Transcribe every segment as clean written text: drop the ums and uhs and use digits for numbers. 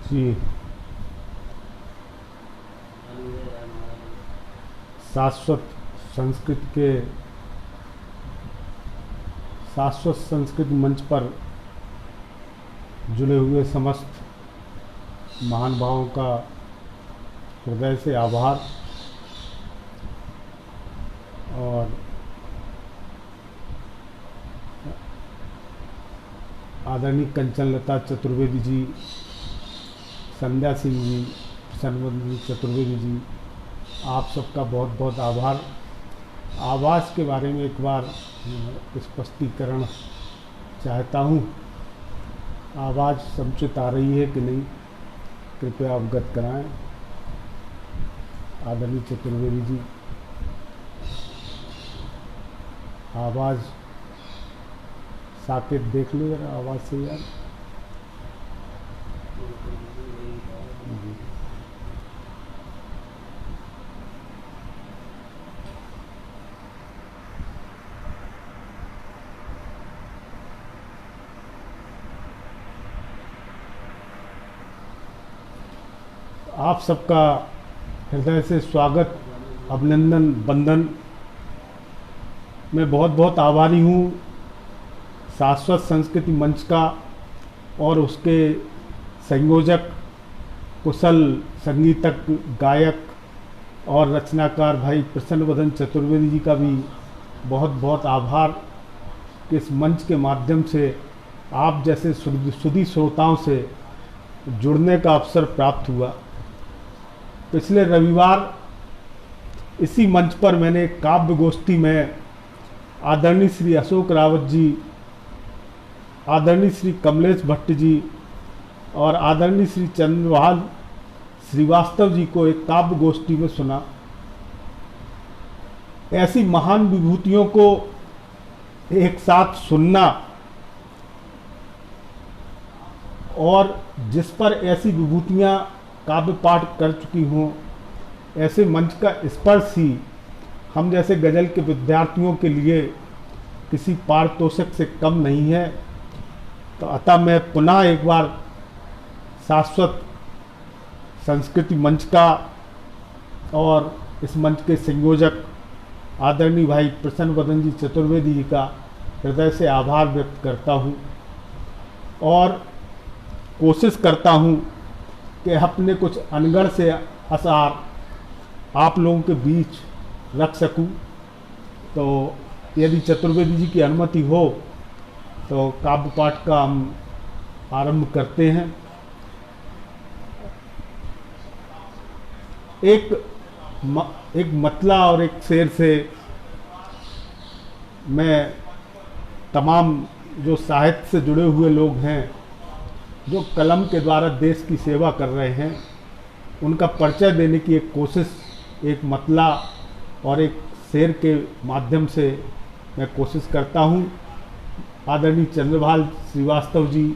जी। शाश्वत संस्कृत के शाश्वत संस्कृत मंच पर जुड़े हुए समस्त महानुभावों का हृदय से आभार। और आदरणीय कंचन लता चतुर्वेदी जी, संध्या सिंह जी, सनवंती चतुर्वेदी जी, आप सबका बहुत बहुत आभार। आवाज़ के बारे में एक बार स्पष्टीकरण चाहता हूँ। आवाज़ समुचित आ रही है कि नहीं, कृपया अवगत कराएं आदरणीय चतुर्वेदी जी। आवाज़ साकेत देख लो जरा आवाज़ से यार। जी। आप सबका हृदय से स्वागत, अभिनंदन, वंदन। मैं बहुत बहुत आभारी हूँ शाश्वत संस्कृति मंच का और उसके संयोजक, कुशल संगीतक, गायक और रचनाकार भाई प्रसन्न वदन चतुर्वेदी जी का भी बहुत बहुत आभार कि इस मंच के माध्यम से आप जैसे सुधी श्रोताओं से जुड़ने का अवसर प्राप्त हुआ। पिछले रविवार इसी मंच पर मैंने काव्य गोष्ठी में आदरणीय श्री अशोक रावत जी, आदरणीय श्री कमलेश भट्ट जी और आदरणीय श्री चंद्रभाल श्रीवास्तव जी को एक काव्य गोष्ठी में सुना। ऐसी महान विभूतियों को एक साथ सुनना और जिस पर ऐसी विभूतियां काव्य पाठ कर चुकी हों, ऐसे मंच का स्पर्श ही हम जैसे गज़ल के विद्यार्थियों के लिए किसी पारितोषिक से कम नहीं है। तो अतः मैं पुनः एक बार शाश्वत संस्कृति मंच का और इस मंच के संयोजक आदरणीय भाई प्रसन्न वदन जी चतुर्वेदी जी का हृदय से आभार व्यक्त करता हूँ और कोशिश करता हूँ कि अपने कुछ अनगढ़ से अशार आप लोगों के बीच रख सकूं। तो यदि चतुर्वेदी जी की अनुमति हो तो काव्य पाठ का हम आरंभ करते हैं। एक मतला और एक शेर से मैं तमाम जो साहित्य से जुड़े हुए लोग हैं, जो कलम के द्वारा देश की सेवा कर रहे हैं, उनका परिचय देने की एक कोशिश एक मतला और एक शेर के माध्यम से मैं कोशिश करता हूँ। आदरणीय चंद्रभाल श्रीवास्तव जी,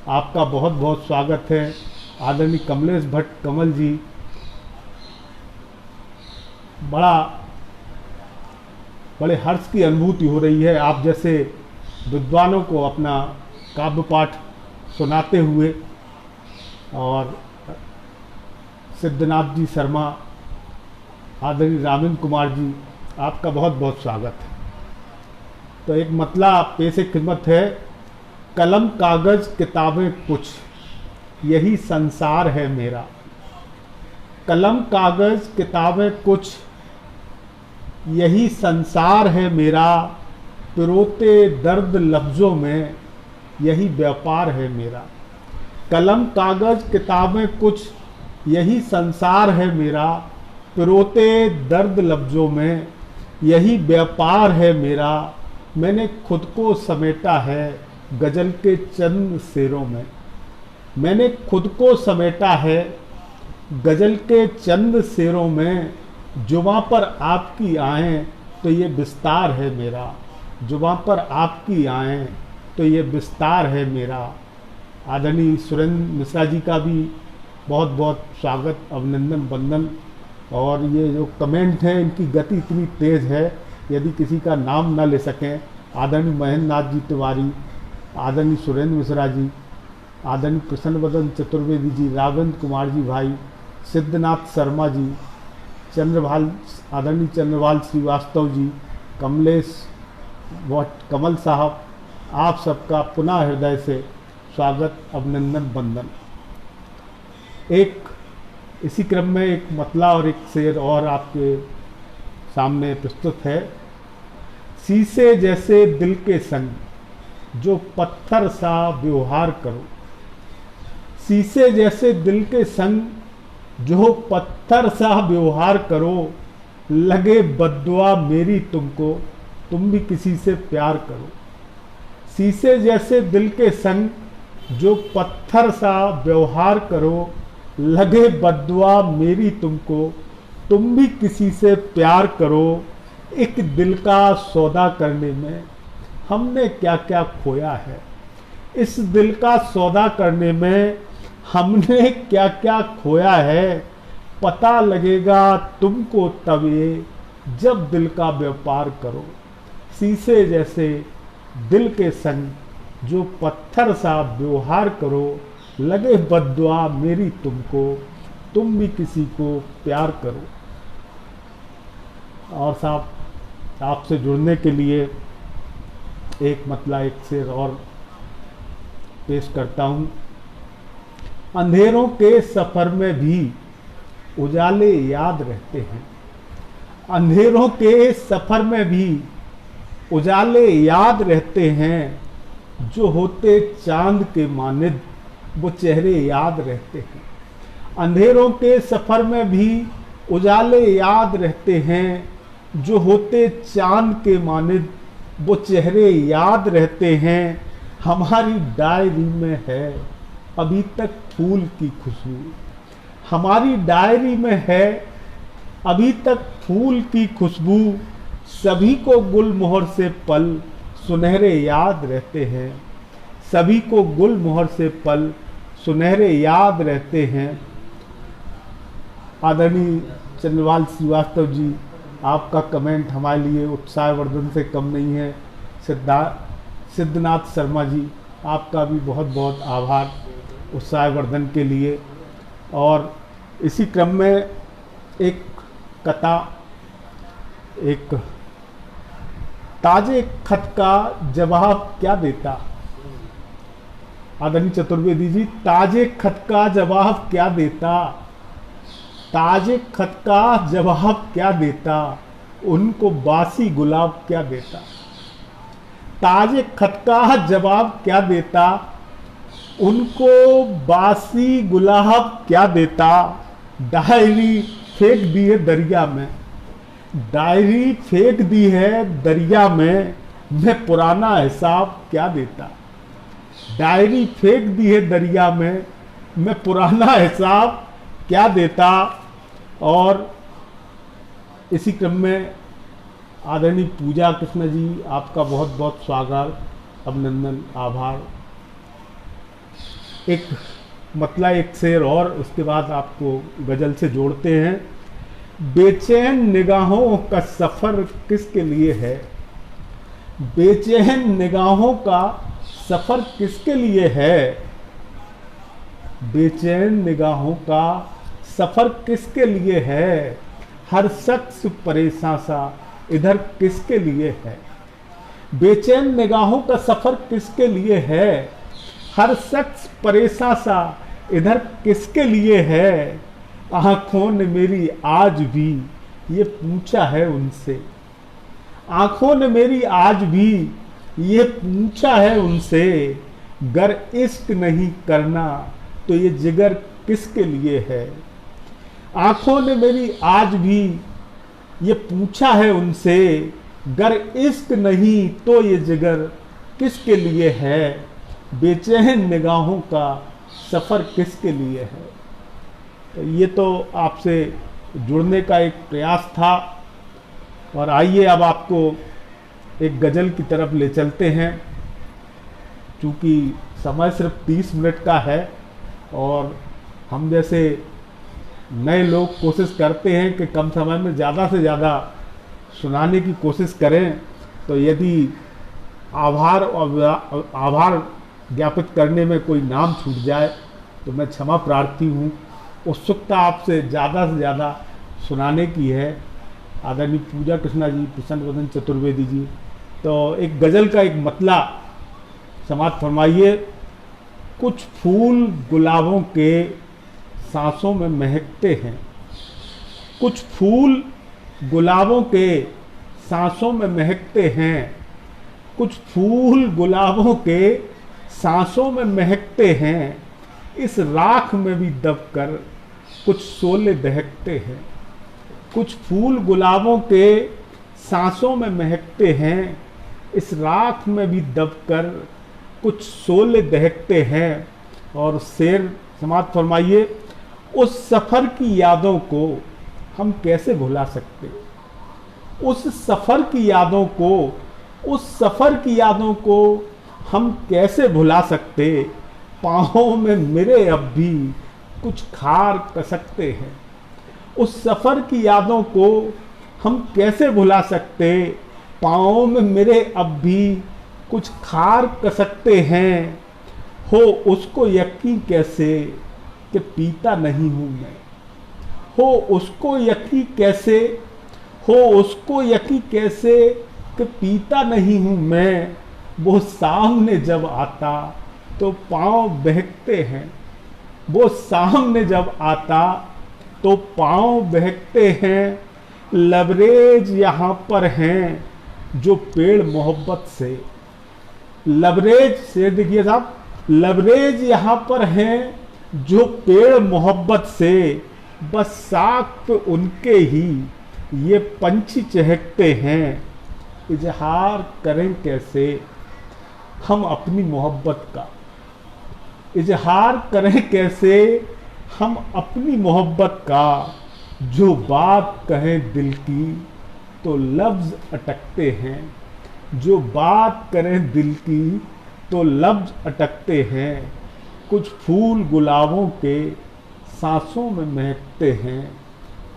आपका बहुत बहुत स्वागत है। आदरणीय कमलेश भट्ट कमल जी, बड़े हर्ष की अनुभूति हो रही है आप जैसे विद्वानों को अपना काव्य पाठ सुनाते हुए। और सिद्धनाथ जी शर्मा, आदरणीय रामेंद्र कुमार जी, आपका बहुत बहुत स्वागत है। तो एक मतला पेश खिदमत है। कलम कागज किताबें कुछ, यही संसार है मेरा। कलम कागज किताबें कुछ, यही संसार है मेरा। पिरोते दर्द लफ्ज़ों में, यही व्यापार है मेरा। कलम कागज किताबें कुछ, यही संसार है मेरा। पिरोते दर्द लफ्ज़ों में, यही व्यापार है मेरा। मैंने खुद को समेटा है गज़ल के चंद शेरों में। मैंने खुद को समेटा है गज़ल के चंद शेरों में। जुबां पर आपकी आएँ तो ये विस्तार है मेरा। जुबां पर आपकी आएँ तो ये विस्तार है मेरा। आदरणीय सुरेंद्र मिश्रा जी का भी बहुत बहुत स्वागत, अभिनंदन, वंदन। और ये जो कमेंट हैं इनकी गति इतनी तेज़ है, यदि किसी का नाम न ले सकें, आदरणीय महेंद्र नाथ जी तिवारी, आदरणीय सुरेंद्र मिश्रा जी, आदरणीय कृष्ण वदन चतुर्वेदी जी, राघवेंद्र कुमार जी भाई, सिद्धनाथ शर्मा जी, चंद्रभाल, आदरणीय चंद्रभाल श्रीवास्तव जी, कमलेश कमल साहब, आप सबका पुनः हृदय से स्वागत, अभिनंदन, वंदन। एक इसी क्रम में एक मतला और एक शेर और आपके सामने प्रस्तुत है। शीशे जैसे दिल के संग जो पत्थर सा व्यवहार करो, शीशे जैसे दिल के संग जो पत्थर सा व्यवहार करो, लगे बद्दुआ मेरी तुमको, तुम भी किसी से प्यार करो। शीशे जैसे दिल के संग जो पत्थर सा व्यवहार करो, लगे बद्दुआ मेरी तुमको, तुम भी किसी से प्यार करो। एक दिल का सौदा करने में हमने क्या क्या खोया है, इस दिल का सौदा करने में हमने क्या क्या खोया है, पता लगेगा तुमको तब ये जब दिल का व्यापार करो। शीशे जैसे दिल के संग जो पत्थर सा व्यवहार करो, लगे बद्दुआ मेरी तुमको, तुम भी किसी को प्यार करो। और साहब, आपसे जुड़ने के लिए एक मतला एक शेर और पेश करता हूँ। अंधेरों के सफ़र में भी उजाले याद रहते हैं, अंधेरों के सफ़र में भी उजाले याद रहते हैं, जो होते चांद के मानिद वो चेहरे याद रहते हैं। अंधेरों के सफ़र में भी उजाले याद रहते हैं, जो होते चांद के मानिद वो चेहरे याद रहते हैं। हमारी डायरी में है अभी तक फूल की खुशबू, हमारी डायरी में है अभी तक फूल की खुशबू, सभी को गुलमोहर से पल सुनहरे याद रहते हैं, सभी को गुलमोहर से पल सुनहरे याद रहते हैं। आदरणीय चंद्रभाल श्रीवास्तव जी, आपका कमेंट हमारे लिए उत्साहवर्धन से कम नहीं है। सिद्धनाथ शर्मा जी, आपका भी बहुत बहुत आभार उत्साहवर्धन के लिए। और इसी क्रम में एक कथा, एक ताजे खत का जवाब क्या देता। आदरणीय चतुर्वेदी जी, ताजे खत का जवाब क्या देता, ताजे खत का जवाब क्या देता, उनको बासी गुलाब क्या देता। ताजे खत का जवाब क्या देता, उनको बासी गुलाब क्या देता। डायरी फेंक दी है दरिया में, डायरी फेंक दी है दरिया में, मैं पुराना हिसाब क्या देता। डायरी फेंक दी है दरिया में, मैं पुराना हिसाब क्या देता। और इसी क्रम में आदरणीय पूजा कृष्ण जी, आपका बहुत बहुत स्वागत, अभिनंदन, आभार। एक मतला एक शेर और उसके बाद आपको गजल से जोड़ते हैं। बेचैन निगाहों का सफ़र किसके लिए है, बेचैन निगाहों का सफ़र किसके लिए है, बेचैन निगाहों का सफ़र किसके लिए है, हर शख्स परेशान सा इधर किसके लिए है। बेचैन निगाहों का सफ़र किसके लिए है, हर शख्स परेशान सा इधर किसके लिए है। आँखों ने मेरी आज भी ये पूछा है उनसे, आँखों ने मेरी आज भी ये पूछा है उनसे, गर इश्क नहीं करना तो ये जिगर किसके लिए है। आँखों ने मेरी आज भी ये पूछा है उनसे, गर इश्क नहीं तो ये जिगर किसके लिए है। बेचैन निगाहों का सफ़र किसके लिए है। तो ये तो आपसे जुड़ने का एक प्रयास था। और आइए अब आपको एक गज़ल की तरफ ले चलते हैं। चूँकि समय सिर्फ 30 मिनट का है और हम जैसे नए लोग कोशिश करते हैं कि कम समय में ज़्यादा से ज़्यादा सुनाने की कोशिश करें। तो यदि आभार ज्ञापित करने में कोई नाम छूट जाए तो मैं क्षमा प्रार्थी हूँ। उत्सुकता आपसे ज़्यादा सुनाने की है। आदरणीय पूजा कृष्णा जी, प्रसन्न वदन चतुर्वेदी जी, तो एक गज़ल का एक मतला समाप्त फरमाइए। कुछ फूल गुलाबों के सांसों में महकते हैं, कुछ फूल गुलाबों के सांसों में महकते हैं, कुछ फूल गुलाबों के सांसों में महकते हैं, इस राख में भी दबकर कुछ शोले दहकते हैं। कुछ फूल गुलाबों के सांसों में महकते हैं, इस राख में भी दबकर कुछ शोले दहकते हैं। और शेर समाप्त फरमाइए। उस सफ़र की यादों को हम कैसे भुला सकते, उस सफ़र की यादों को, उस सफ़र की यादों को हम कैसे भुला सकते। पाँवों में मेरे अब भी कुछ खार कसकते हैं। उस सफ़र की यादों को हम कैसे भुला सकते। पाँवों में मेरे अब भी कुछ खार कसकते हैं। हो उसको यकीन कैसे कि पीता नहीं हूँ मैं, हो उसको यकीन कैसे, हो उसको यकीन कैसे कि पीता नहीं हूँ मैं। वो सामने जब आता तो पाँव बहकते हैं, वो सामने जब आता तो पाँव बहकते हैं। लबरेज यहाँ पर हैं जो पेड़ मोहब्बत से, लबरेज से देखिए साहब, लबरेज यहाँ पर हैं जो पेड़ मोहब्बत से, बस साख पे उनके ही ये पंछी चहकते हैं। इजहार करें कैसे हम अपनी मोहब्बत का, इजहार करें कैसे हम अपनी मोहब्बत का। जो बात कहें दिल की तो लफ्ज़ अटकते हैं, जो बात करें दिल की तो लफ्ज़ अटकते हैं। कुछ फूल गुलाबों के सांसों में महकते हैं,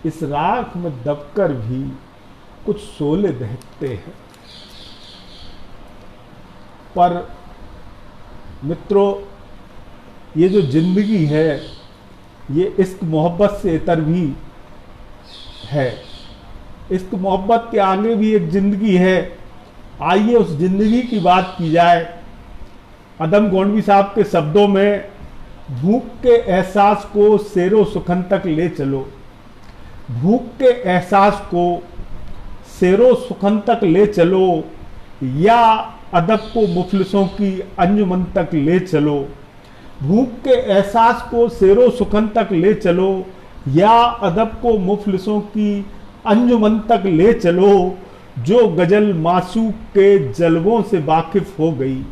इस राख में दबकर भी कुछ शोले दहकते हैं। पर मित्रों, ये जो जिंदगी है ये इश्क मोहब्बत से इतर भी है। इश्क मोहब्बत के आगे भी एक जिंदगी है। आइए उस जिंदगी की बात की जाए। अदम गोंडवी साहब के शब्दों में, भूख के एहसास को शेरो सुखन तक ले चलो, भूख के एहसास को शेरो सुखन तक ले चलो, या अदब को मुफलिसों की अंजुमन तक ले चलो। भूख के एहसास को शेरो सुखन तक ले चलो, या अदब को मुफलिसों की अंजुमन तक ले चलो। जो गजल मासूक के जलवों से वाकिफ हो गई,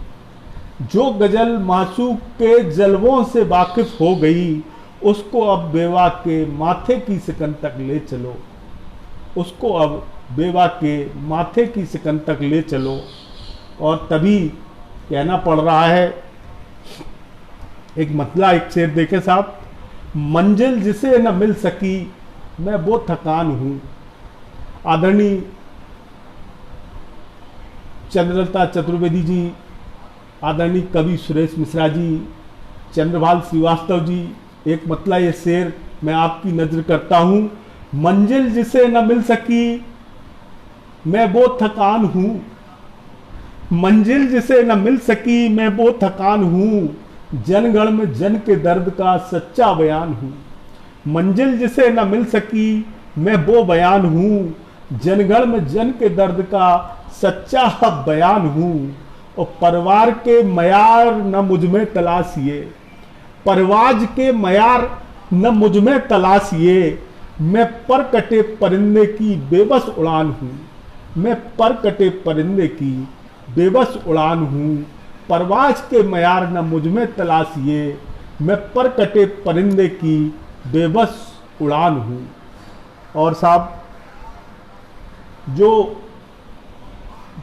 जो गजल मासूक के जलवों से वाकिफ हो गई, उसको अब बेवा के माथे की सिकन तक ले चलो, उसको अब बेवा के माथे की सिकन तक ले चलो। और तभी कहना पड़ रहा है एक मतला, एक शेर देखे साहब। मंजिल जिसे न मिल सकी मैं वो थकान हूँ। आदरणीय चंद्रलता चतुर्वेदी जी, आदरणीय कवि सुरेश मिश्रा जी, चंद्रभाल श्रीवास्तव जी, एक मतला ये शेर मैं आपकी नजर करता हूँ। मंजिल जिसे न मिल सकी मैं वो थकान हूँ, मंजिल जिसे न मिल सकी मैं वो थकान हूँ। जनगण में जन के दर्द का सच्चा बयान हूँ। मंजिल जिसे न मिल सकी मैं वो बयान हूँ, जनगण में जन के दर्द का सच्चा बयान हूँ। और परवार के मयार न मुझ में तलाशिए, परवाज के मयार न मुझ में तलाशिए। मैं पर कटे परिंदे की बेबस उड़ान हूँ, मैं पर कटे परिंदे की बेबस उड़ान हूँ। परवाज के मयार न मुझ में तलाशिए, मैं पर कटे परिंदे की बेबस उड़ान हूँ। और साहब, जो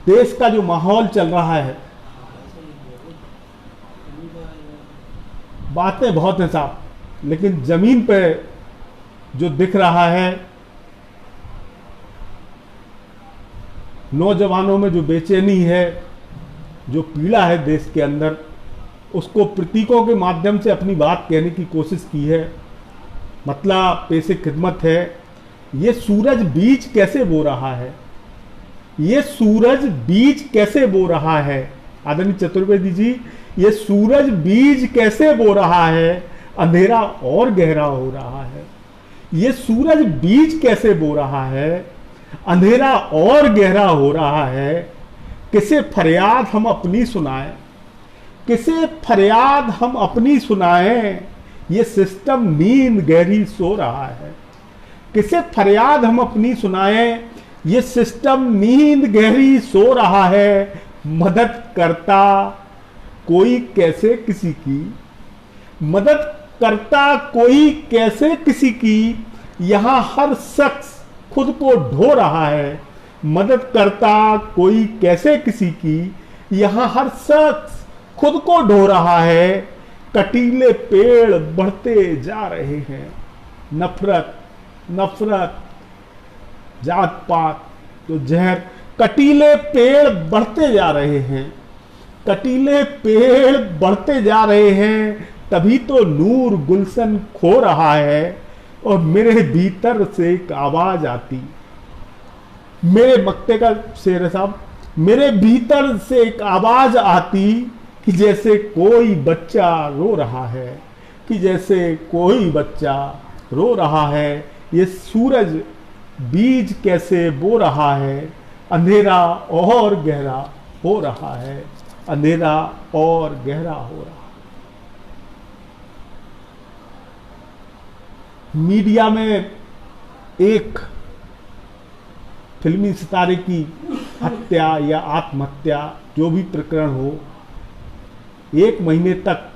देश का जो माहौल चल रहा है, बातें बहुत हैं साहब, लेकिन जमीन पे जो दिख रहा है, नौजवानों में जो बेचैनी है, जो पीड़ा है देश के अंदर, उसको प्रतीकों के माध्यम से अपनी बात कहने की कोशिश की है। मतलब पेशे खिदमत है, ये सूरज बीज कैसे बो रहा है, ये सूरज बीज कैसे बो रहा है। आदरणीय चतुर्वेदी जी, ये सूरज बीज कैसे बो रहा है, अंधेरा और गहरा हो रहा है। ये सूरज बीज कैसे बो रहा है, अंधेरा और गहरा हो रहा है। किसे फरियाद हम अपनी सुनाएं, किसे फरियाद हम अपनी सुनाएं, ये सिस्टम नींद गहरी सो रहा है। किसे फरियाद हम अपनी सुनाएं, ये सिस्टम नींद गहरी सो रहा है। मदद करता कोई कैसे किसी की, मदद करता कोई कैसे किसी की, यहां हर शख्स खुद को ढो रहा है। मदद करता कोई कैसे किसी की, यहां हर शख्स खुद को ढो रहा है। कटीले पेड़ बढ़ते जा रहे हैं, नफरत नफरत जात पात तो जहर। कटीले पेड़ बढ़ते जा रहे हैं, कटीले पेड़ बढ़ते जा रहे हैं, तभी तो नूर गुलशन खो रहा है। और मेरे भीतर से एक आवाज आती, मेरे मक्ते का शेर है साहब, मेरे भीतर से एक आवाज आती कि जैसे कोई बच्चा रो रहा है, कि जैसे कोई बच्चा रो रहा है। ये सूरज बीज कैसे बो रहा है, अंधेरा और गहरा हो रहा है, अंधेरा और गहरा हो रहा है। मीडिया में एक फिल्मी सितारे की हत्या या आत्महत्या जो भी प्रकरण हो, 1 महीने तक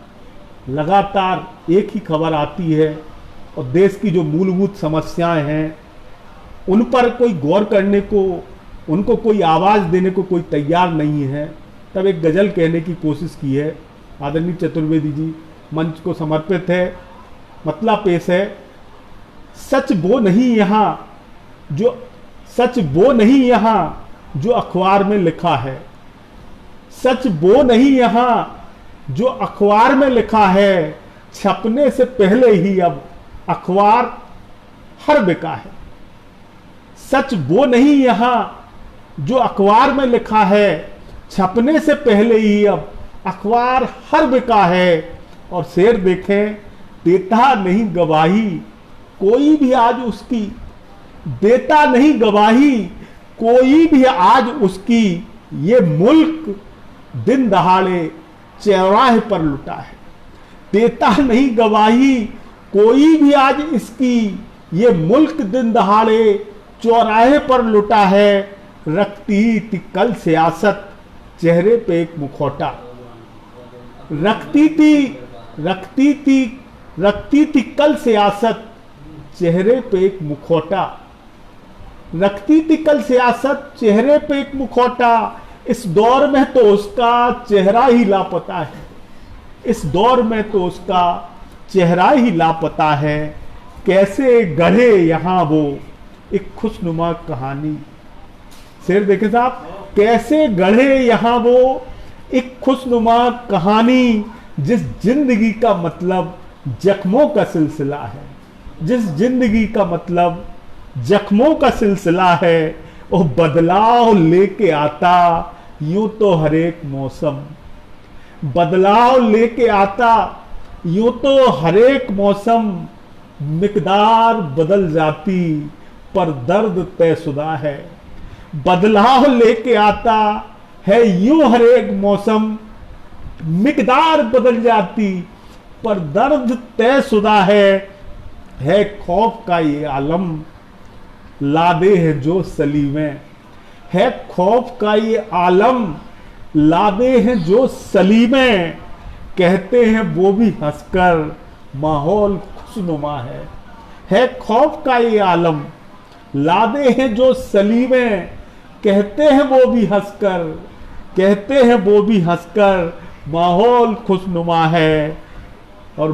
लगातार एक ही खबर आती है और देश की जो मूलभूत समस्याएं हैं उन पर कोई गौर करने को, उनको कोई आवाज़ देने को कोई तैयार नहीं है। तब एक गज़ल कहने की कोशिश की है। आदरणीय चतुर्वेदी जी मंच को समर्पित है। मतलब पेश है, सच वो नहीं यहाँ जो, सच वो नहीं यहाँ जो अखबार में लिखा है, सच वो नहीं यहाँ जो अखबार में लिखा है। छपने से पहले ही अब अखबार हर बिका है। सच वो नहीं यहाँ जो अखबार में लिखा है, छपने से पहले ही अब अखबार हर बिका है। और शेर देखें, देता नहीं गवाही कोई भी आज उसकी, देता नहीं गवाही कोई भी आज उसकी, ये मुल्क दिन दहाड़े चौराहे पर लुटा है। देता नहीं गवाही कोई भी आज इसकी, ये मुल्क दिन दहाड़े चौराहे पर लुटा है। रखती थी कल सियासत चेहरे पे एक मुखौटा, रखती थी कल सियासत चेहरे पे एक मुखौटा, रखती थी कल सियासत चेहरे पे एक मुखौटा। इस दौर में तो उसका चेहरा ही लापता है, इस दौर में तो उसका चेहरा ही लापता है। कैसे गढ़े यहाँ वो एक खुशनुमा कहानी। शेर देखे साहब, कैसे गढ़े यहाँ वो एक खुशनुमा कहानी, जिस जिंदगी का मतलब जख्मों का सिलसिला है, जिस जिंदगी का मतलब जख्मों का सिलसिला है। वो बदलाव लेके आता यूं तो हर एक मौसम, बदलाव लेके आता यूं तो हर एक मौसम। मिकदार बदल जाती पर दर्द तयशुदा है, बदलाव लेके आता है यूं हर एक मौसम। मिकदार बदल जाती पर दर्द तयशुदा है खौफ का ये आलम लादे हैं जो सलीमें, है खौफ का ये आलम लादे हैं जो सलीमें। कहते हैं वो भी हंसकर माहौल खुशनुमा है खौफ का ये आलम लादे हैं जो सलीमें। कहते हैं वो भी हंसकर, कहते हैं वो भी हंसकर माहौल खुशनुमा है। और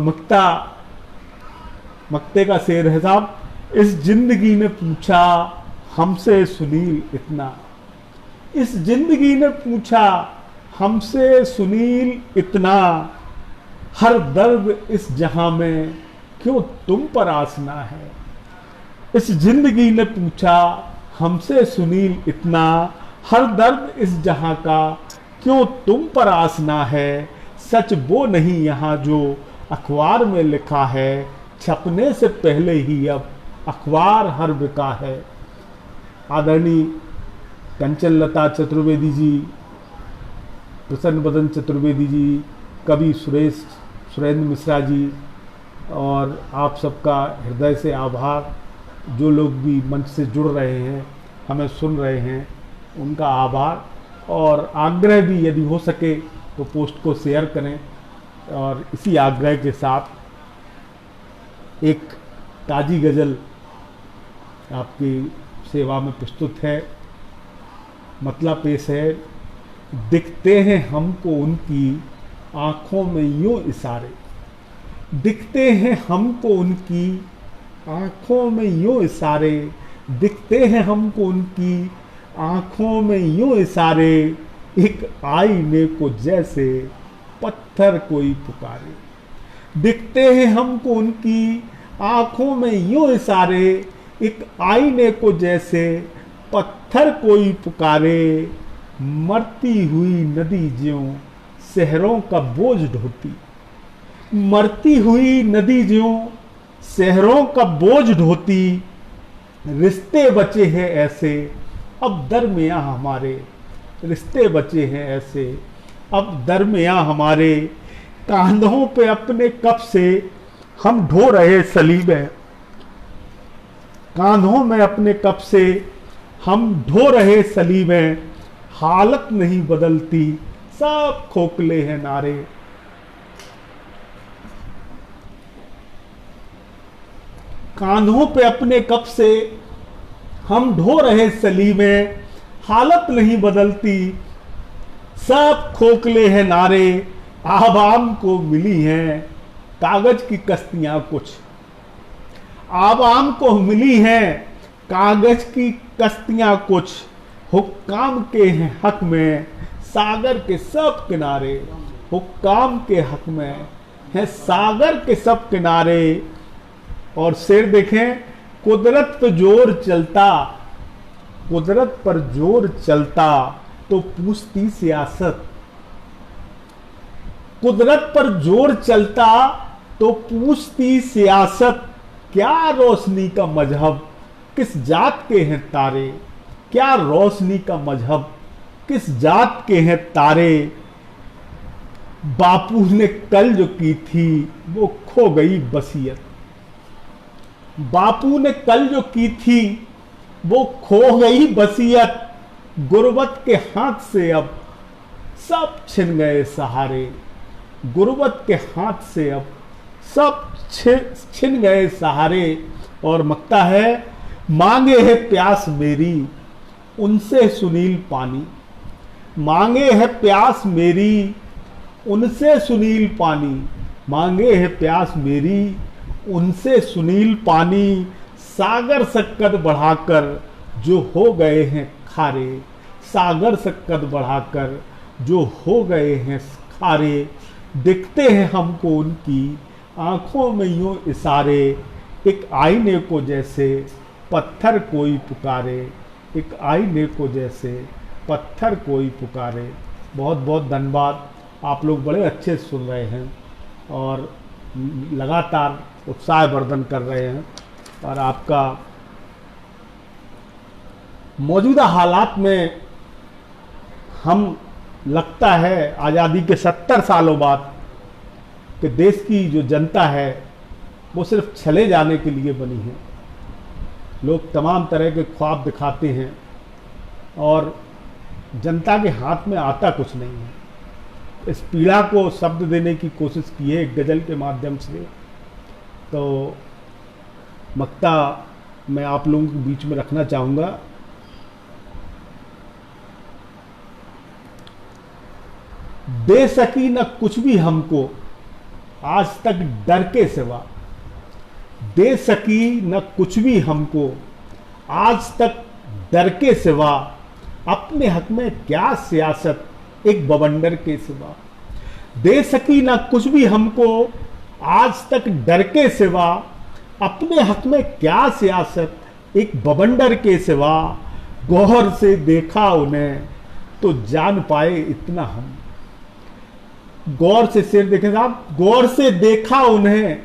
मक्ते का शेर है साहब, इस जिंदगी ने पूछा हमसे सुनील इतना, इस जिंदगी ने पूछा हमसे सुनील इतना। हर दर्द इस जहां में क्यों तुम पर आसना है। इस जिंदगी ने पूछा हमसे सुनील इतना, हर दर्द इस जहां का क्यों तुम पर आसना है। सच वो नहीं यहाँ जो अखबार में लिखा है, छपने से पहले ही अब अखबार हर बिका है। आदरणीय कंचन लता चतुर्वेदी जी, प्रसन्न बदन चतुर्वेदी जी, कवि सुरेंद्र मिश्रा जी, और आप सबका हृदय से आभार। जो लोग भी मंच से जुड़ रहे हैं, हमें सुन रहे हैं, उनका आभार। और आग्रह भी यदि हो सके तो पोस्ट को शेयर करें। और इसी आग्रह के साथ एक ताजी गज़ल आपकी सेवा में प्रस्तुत है। मतलब पेश है। दिखते हैं हमको उनकी आँखों में यूं इशारे, दिखते हैं हमको उनकी आँखों में यूं इशारे, दिखते हैं हमको उनकी आँखों में यूं इशारे। एक आईने को जैसे पत्थर कोई पुकारे, दिखते हैं हमको उनकी आँखों में यूं इशारे। एक आईने को जैसे पत्थर कोई पुकारे। मरती हुई नदी ज्यों शहरों का बोझ ढोती, मरती हुई नदी ज्यों शहरों का बोझ ढोती। रिश्ते बचे हैं ऐसे अब दरमियां हमारे, रिश्ते बचे हैं ऐसे अब दरमियां हमारे। कांधों पे अपने कब से हम ढो रहे सलीबें, कांधों में अपने कब से हम ढो रहे सलीबें। हालत नहीं बदलती सब खोखले हैं नारे। कांधों पे अपने कब से हम ढो रहे सलीमें, हालत नहीं बदलती सब खोखले हैं नारे। आवाम को मिली हैं कागज की कश्तियां कुछ, आवाम को मिली हैं कागज की कश्तियां कुछ। हुक्काम के हैं हक में सागर के सब किनारे, हुक्काम के हक में है सागर के सब किनारे। और शेर देखें। कुदरत पर जोर चलता, कुदरत पर जोर चलता तो पूछती सियासत, कुदरत पर जोर चलता तो पूछती सियासत। क्या रोशनी का मजहब किस जात के हैं तारे, क्या रोशनी का मजहब किस जात के हैं तारे। बापू ने कल जो की थी वो खो गई बसियत, बापू ने कल जो की थी वो खो गई बसियत। गुर्बत के हाथ से अब सब छिन गए सहारे, गुर्बत के हाथ से अब सब छिन गए सहारे। और मकता है। मांगे है प्यास मेरी उनसे सुनील पानी, मांगे है प्यास मेरी उनसे सुनील पानी, मांगे है प्यास मेरी उनसे सुनील पानी। सागर शक्कर बढ़ाकर जो हो गए हैं खारे, सागर शक्कर बढ़ाकर जो हो गए हैं खारे। दिखते हैं हमको उनकी आंखों में यूं इशारे। एक आईने को जैसे पत्थर कोई पुकारे, एक आईने को जैसे पत्थर कोई पुकारे। बहुत बहुत धन्यवाद। आप लोग बड़े अच्छे सुन रहे हैं और लगातार उत्साहवर्धन कर रहे हैं। और आपका मौजूदा हालात में हम लगता है आज़ादी के 70 सालों बाद कि देश की जो जनता है वो सिर्फ चले जाने के लिए बनी है। लोग तमाम तरह के ख्वाब दिखाते हैं और जनता के हाथ में आता कुछ नहीं है। इस पीड़ा को शब्द देने की कोशिश की है एक गज़ल के माध्यम से। तो मक्ता मैं आप लोगों के बीच में रखना चाहूँगा। दे सकी न कुछ भी हमको आज तक डर के सिवा, दे सकी न कुछ भी हमको आज तक डर के सिवा। अपने हक में क्या सियासत एक बवंडर के सिवा, दे सकी ना कुछ भी हमको आज तक डर के सिवा, अपने हक में क्या सियासत एक बवंडर के सिवा, गौर से देखा उन्हें तो जान पाए इतना हम। गौर से शेर देखें साहब, गौर से देखा उन्हें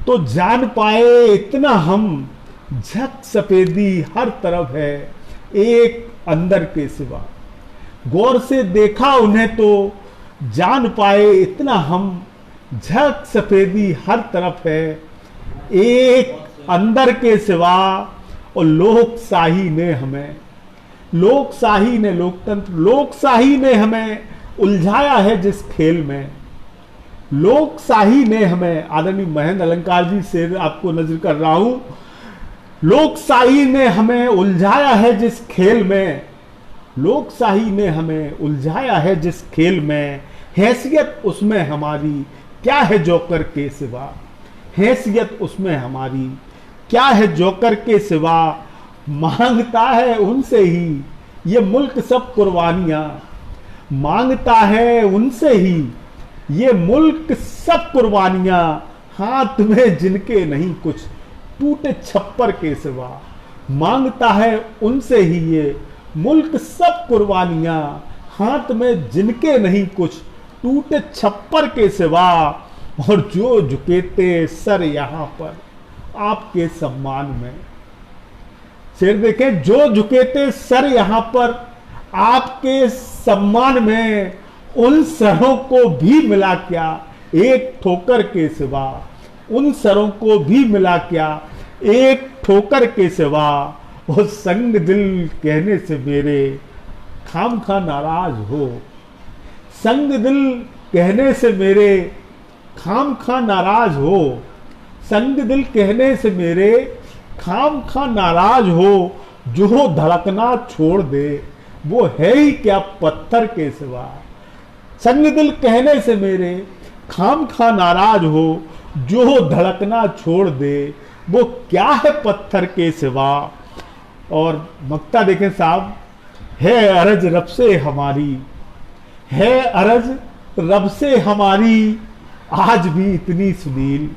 तो जान पाए इतना हम, झक सफेदी हर तरफ है एक अंदर के सिवा। गौर से देखा उन्हें तो जान पाए इतना हम, झक सफेदी हर तरफ है एक अंदर के सिवा। और लोकशाही ने हमें, लोकशाही ने, लोकतंत्र, लोकशाही ने हमें उलझाया है जिस खेल में, लोकशाही ने हमें, आदरणीय महेंद्र अलंकार जी से आपको नजर कर रहा हूं, लोकशाही ने हमें उलझाया है जिस खेल में, लोकशाही ने हमें उलझाया है जिस खेल में, हैसियत उसमें हमारी क्या है जोकर के सिवा, हैसियत उसमें हमारी क्या है जोकर के सिवा। मांगता है उनसे ही ये मुल्क सब कुर्बानियां, मांगता है उनसे ही ये मुल्क सब कुर्बानियां, हाथ में जिनके नहीं कुछ टूटे छप्पर के सिवा। मांगता है उनसे ही ये मुल्क सब कुर्बानियां, हाथ में जिनके नहीं कुछ टूटे छप्पर के सिवा। और जो झुकेते सर यहां पर आपके सम्मान में, शेर देखें, जो झुकेते सर यहां पर आपके सम्मान में, उन सरों को भी मिला क्या एक ठोकर के सिवा, उन सरों को भी मिला क्या एक ठोकर के सिवा। वो संग दिल कहने से मेरे खामखा नाराज हो, संग दिल कहने से मेरे खामखा नाराज हो, संग दिल कहने से मेरे खामखा नाराज हो। जो धड़कना छोड़ दे वो है ही क्या पत्थर के सिवा, संग दिल कहने से मेरे खामखा नाराज हो, जो धड़कना छोड़ दे वो क्या है पत्थर के सिवा। और मक्ता देखें साहब, है अरज रब से हमारी, है अरज रब से हमारी आज भी इतनी सुनील,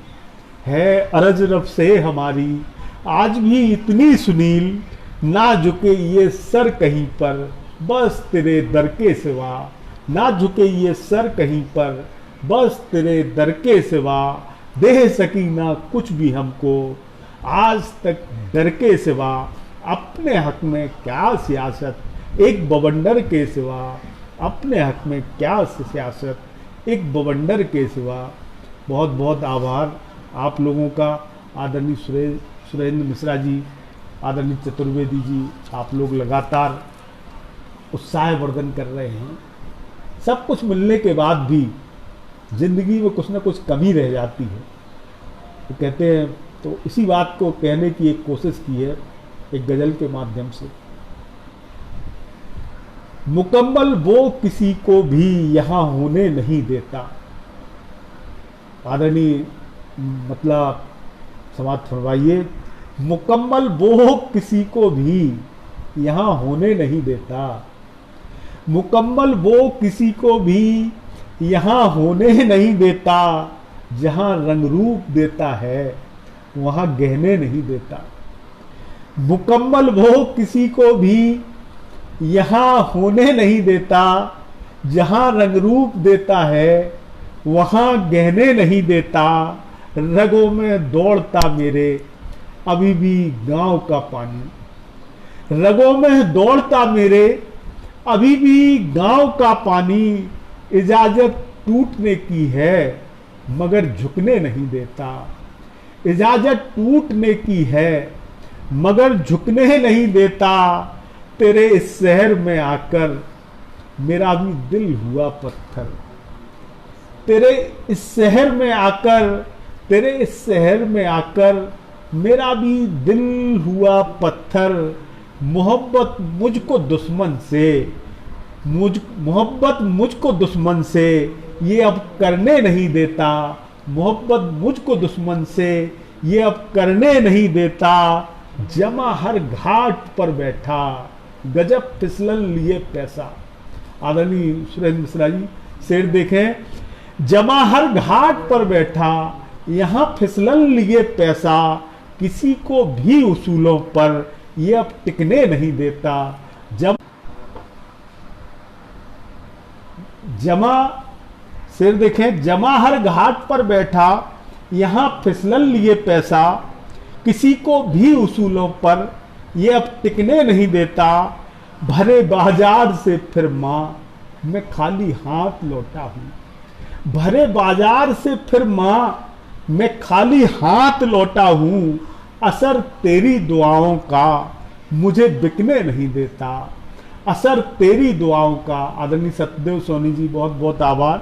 है अरज रब से हमारी आज भी इतनी सुनील, ना झुके ये सर कहीं पर बस तेरे दर के सिवा, ना झुके ये सर कहीं पर बस तेरे दर के सिवा। दे सकी ना कुछ भी हमको आज तक डर के सिवा, अपने हक में क्या सियासत एक बवंडर के सिवा, अपने हक में क्या सियासत एक बवंडर के सिवा। बहुत बहुत आभार आप लोगों का, आदरणीय सुरेंद्र मिश्रा जी, आदरणीय चतुर्वेदी जी, आप लोग लगातार उत्साहवर्धन कर रहे हैं। सब कुछ मिलने के बाद भी जिंदगी में कुछ ना कुछ कमी रह जाती है, तो कहते हैं, तो इसी बात को कहने की एक कोशिश की है एक गजल के माध्यम से। मुकम्मल वो किसी को भी यहां होने नहीं देता, आदरणीय मतलब समाप्त फरमाइए, मुकम्मल वो किसी को भी यहां होने नहीं देता, मुकम्मल वो किसी को भी यहां होने नहीं देता, जहां रंग रूप देता है वहां गहने नहीं देता। मुकम्मल वो किसी को भी यहां होने नहीं देता, जहां रंग रूप देता है वहां गहने नहीं देता। रगों में दौड़ता मेरे अभी भी गांव का पानी, रगों में दौड़ता मेरे अभी भी गांव का पानी। इजाजत टूटने की है मगर झुकने नहीं देता, इजाजत टूटने की है मगर झुकने नहीं देता। तेरे इस शहर में आकर मेरा भी दिल हुआ पत्थर, तेरे इस शहर में आकर, तेरे इस शहर में आकर मेरा भी दिल हुआ पत्थर। मोहब्बत मुझको दुश्मन से, मोहब्बत मुझको दुश्मन से ये अब करने नहीं देता, मोहब्बत मुझको दुश्मन से ये अब करने नहीं देता। जमा हर घाट पर बैठा गजब फिसलन लिए पैसा। आदरणीय सुरेंद्र मिश्रा जी शेर देखें, जमा हर घाट पर बैठा, यहाँ फिसलन लिए पैसा, किसी को भी उसूलों पर ये अब टिकने नहीं देता। जमा शेर देखें, जमा हर घाट पर बैठा, यहाँ फिसलन लिए पैसा, किसी को भी उसूलों पर ये अब टिकने नहीं देता। भरे बाजार से फिर माँ मैं खाली हाथ लौटा हूँ, भरे बाजार से फिर माँ मैं खाली हाथ लौटा हूँ, असर तेरी दुआओं का मुझे बिकने नहीं देता। असर तेरी दुआओं का। आदरणीय सत्यदेव सोनी जी, बहुत बहुत आभार।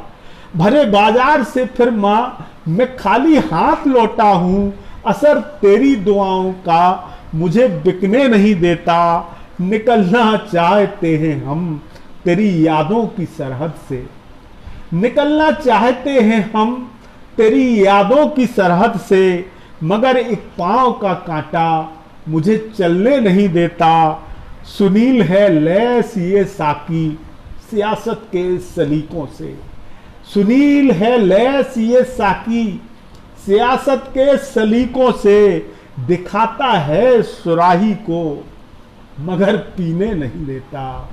भरे बाजार से फिर माँ मैं खाली हाथ लौटा हूँ, असर तेरी दुआओं का मुझे बिकने नहीं देता। निकलना चाहते हैं हम तेरी यादों की सरहद से, निकलना चाहते हैं हम तेरी यादों की सरहद से, मगर एक पांव का कांटा मुझे चलने नहीं देता। सुनील है लैस ये साकी सियासत के सलीकों से, सुनील है लैस ये साकी सियासत के सलीकों से, दिखाता है सुराही को मगर पीने नहीं देता।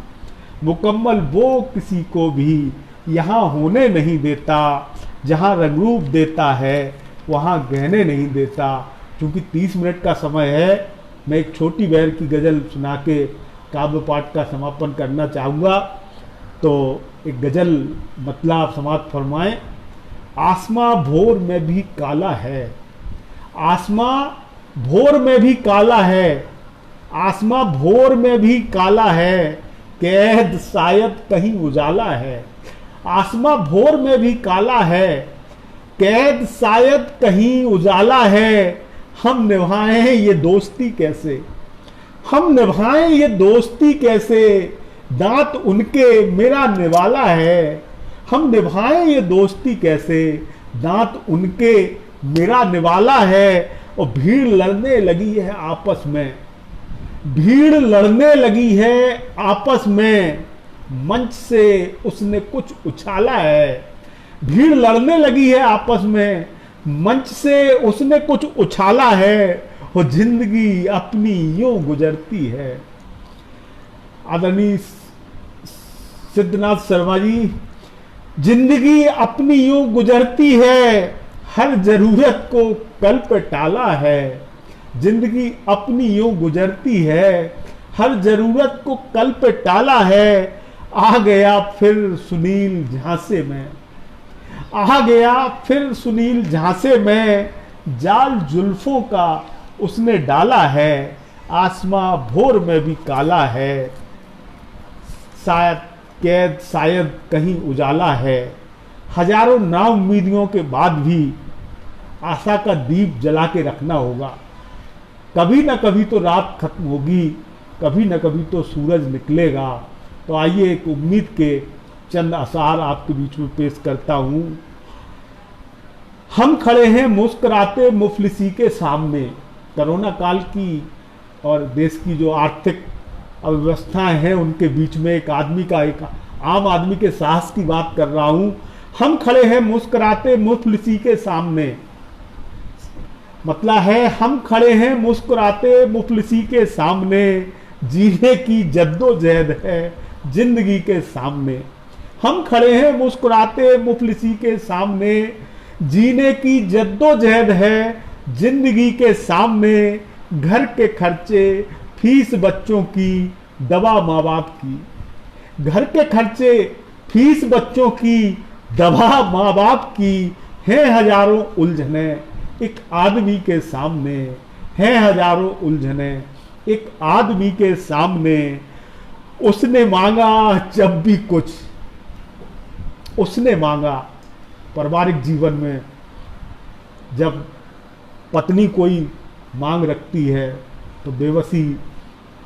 मुकम्मल वो किसी को भी यहाँ होने नहीं देता, जहाँ रंगरूप देता है वहाँ गहने नहीं देता। क्योंकि 30 मिनट का समय है, मैं एक छोटी बहर की गज़ल सुना के काव्य पाठ का समापन करना चाहूँगा। तो एक गज़ल मतलब समाप्त फरमाएं। आसमां भोर में भी काला है, आसमां भोर में भी काला है, आसमां भोर में भी काला है, कैद शायद कहीं उजाला है। आसमां भोर में भी काला है, कैद शायद कहीं उजाला है। हम निभाएं ये दोस्ती कैसे, हम निभाएं ये दोस्ती कैसे, दांत उनके मेरा निवाला है। हम निभाएं ये दोस्ती कैसे, दांत उनके मेरा निवाला है। और भीड़ लड़ने लगी है आपस में, भीड़ लड़ने लगी है आपस में, मंच से उसने कुछ उछाला है। भीड़ लड़ने लगी है आपस में, मंच से उसने कुछ उछाला है। वो जिंदगी अपनी यूं गुजरती है। आदरणीय सिद्धनाथ शर्मा जी, जिंदगी अपनी यूं गुजरती है, हर जरूरत को कल पे टाला है। जिंदगी अपनी यूं गुजरती है, हर जरूरत को कल पे टाला है। आ गया फिर सुनील झांसे में, आ गया फिर सुनील झांसे में, जाल जुल्फों का उसने डाला है। आसमां भोर में भी काला है, शायद कैद शायद कहीं उजाला है। हजारों नाउम्मीदियों के बाद भी आशा का दीप जला के रखना होगा। कभी ना कभी तो रात खत्म होगी, कभी ना कभी तो सूरज निकलेगा। तो आइए एक उम्मीद के चंद आसार आपके बीच में पेश करता हूँ। हम खड़े हैं मुस्कुराते मुफलिसी के सामने। कोरोना काल की और देश की जो आर्थिक अव्यवस्थाएं हैं उनके बीच में एक आदमी का, एक आम आदमी के साहस की बात कर रहा हूँ। हम खड़े हैं मुस्कुराते मुफलिसी के सामने, मतलब है हम खड़े हैं मुस्कुराते मुफलिसी के सामने, जीने की जद्दोजहद है जिंदगी के सामने। हम खड़े हैं मुस्कुराते मुफलिसी के सामने, जीने की जद्दोजहद है जिंदगी के सामने। घर के खर्चे, फीस बच्चों की, दवा माँ बाप की। घर के खर्चे, फीस बच्चों की, दवा माँ बाप की, हैं हजारों उलझने एक आदमी के सामने, हैं हजारों उलझने एक आदमी के सामने। उसने मांगा जब भी कुछ, उसने मांगा। पारिवारिक जीवन में जब पत्नी कोई मांग रखती है तो बेबसी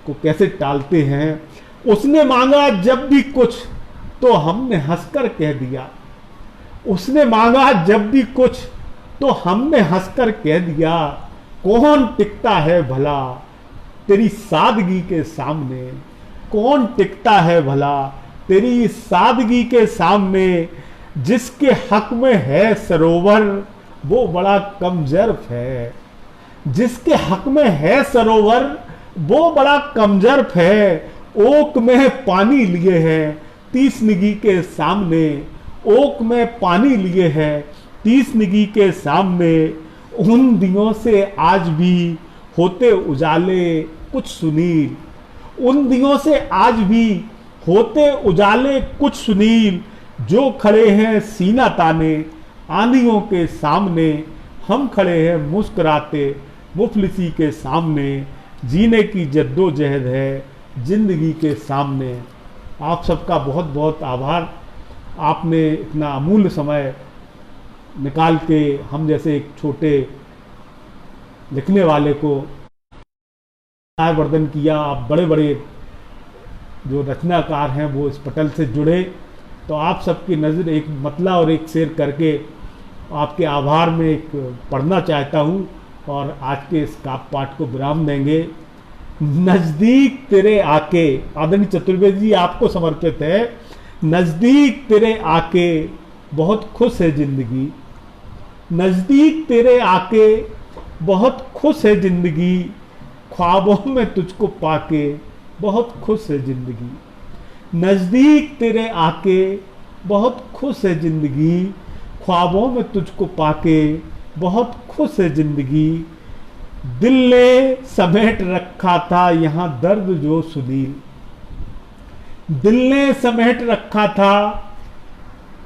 को कैसे टालते हैं। उसने मांगा जब भी कुछ तो हमने हंसकर कह दिया, उसने मांगा जब भी कुछ तो हमने हंसकर कह दिया। कौन टिकता है भला तेरी सादगी के सामने, कौन टिकता है भला तेरी सादगी के सामने। जिसके हक में है सरोवर वो बड़ा कमजर्फ है। जिसके हक में है सरोवर वो बड़ा कमजर्फ है। ओक में पानी लिए हैं 30 निगी के सामने। ओक में पानी लिए हैं 30 निगी के सामने। उन दिनों से आज भी होते उजाले कुछ सुनील। उन दिनों से आज भी होते उजाले कुछ सुनील। जो खड़े हैं सीना ताने आंधियों के सामने। हम खड़े हैं मुस्कुराते मुफलिसी के सामने। जीने की जद्दोजहद है जिंदगी के सामने। आप सबका बहुत बहुत आभार। आपने इतना अमूल्य समय निकाल के हम जैसे एक छोटे लिखने वाले को वर्धन किया। आप बड़े बड़े जो रचनाकार हैं वो इस पटल से जुड़े। तो आप सबकी नज़र एक मतला और एक शेर करके आपके आभार में एक पढ़ना चाहता हूँ और आज के इस काव्य पाठ को विराम देंगे। नज़दीक तेरे आके, आदरणीय चतुर्वेदी जी आपको समर्पित है। नज़दीक तेरे आके बहुत खुश है जिंदगी। नज़दीक तेरे आके बहुत खुश है जिंदगी। ख्वाबों में तुझको पाके बहुत खुश है जिंदगी। नज़दीक तेरे आके बहुत खुश है जिंदगी। ख्वाबों में तुझको पाके बहुत खुश है जिंदगी। दिल ने समेट रखा था यहाँ दर्द जो सुनील। दिल ने समेट रखा था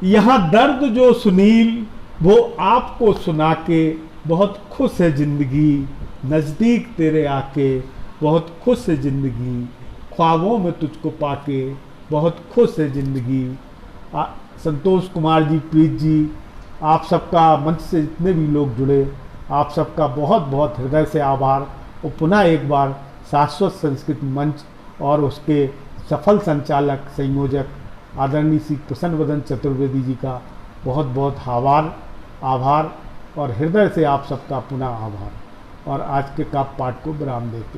यहाँ दर्द जो सुनील। वो आपको सुना के बहुत खुश है जिंदगी। नज़दीक तेरे आके बहुत खुश है जिंदगी। ख्वाबों में तुझको पाके बहुत खुश है जिंदगी। संतोष कुमार जी, प्रीत जी, आप सबका मंच से जितने भी लोग जुड़े आप सबका बहुत बहुत हृदय से आभार। और पुनः एक बार शाश्वत संस्कृत मंच और उसके सफल संचालक संयोजक आदरणीय श्री प्रसन्न वदन चतुर्वेदी जी का बहुत बहुत आभार और हृदय से आप सबका पुनः आभार। और आज के काव्य पाठ को विराम देते हैं।